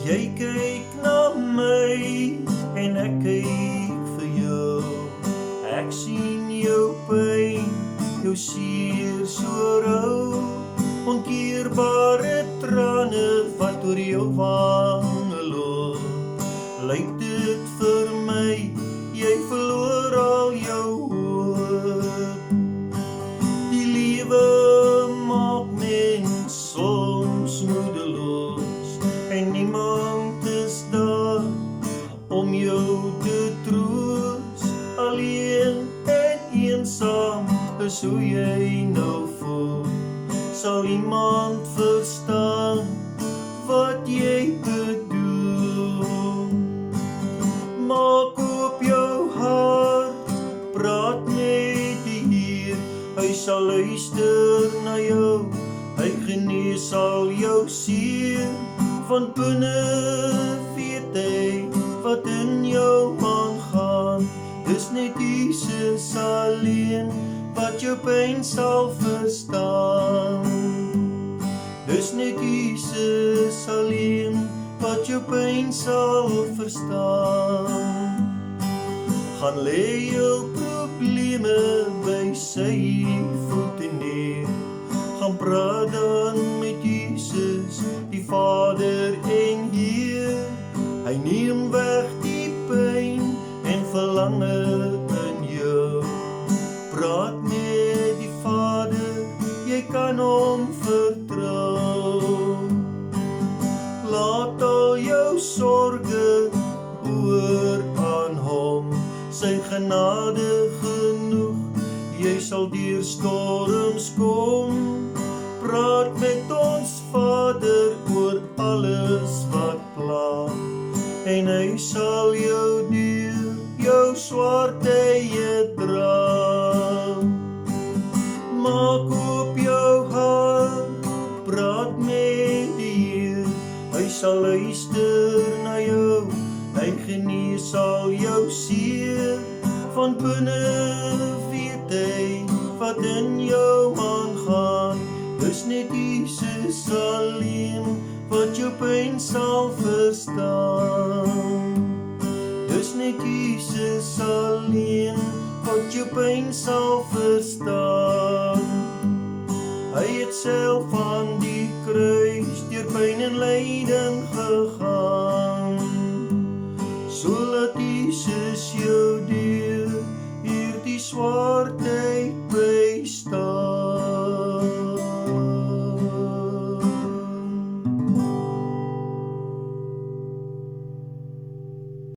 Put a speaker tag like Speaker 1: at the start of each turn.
Speaker 1: Jy kyk na my en ek kyk vir jou. Ek sien jou pyn, jou seer so rou. Onkeerbare trane wat oor jou wange loop. Lyk dit vir my, jy verloor al jou hoop. Die lewe maak mens soms moedeloos en niemand is daar om jou te troos. Alleen en eensaam is hoe jy nou voel. Sal iemand verstaan wat jy bedoel? Maak oop jou hart, praat met die Heer. Hy sal luister na jou, hy genees al jou seer. Van binne weet hy wat in jou aangaan. Dis net Jesus alleen wat jou pyn sal verstaan. Dis net Jesus alleen wat jou pyn sal verstaan. Gaan lê jou probleme by sy voete neer. Gaan praat dan met Jesus, die Vader en Heer. Hy neem weg die pyn en verlange in jou. Praat met die Vader, jy kan hom vertrou. Laat al jou sorge oor aan hom, sy genade genoeg, jy sal deur storms kom. Praat met ons Vader oor alles wat pla, en hy sal jou deur jou swaar tye dra. Maak oop jou hart, praat met die Heer. Hy sal luister na jou, hy genees al jou seer. Van binne weet hy wat in jou aangaan. Dis net Jesus alleen wat jou pyn sal verstaan. Dis net Jesus alleen wat jou pyn sal verstaan. Hy het self aan die kruis deur pyn en lyding gegaan.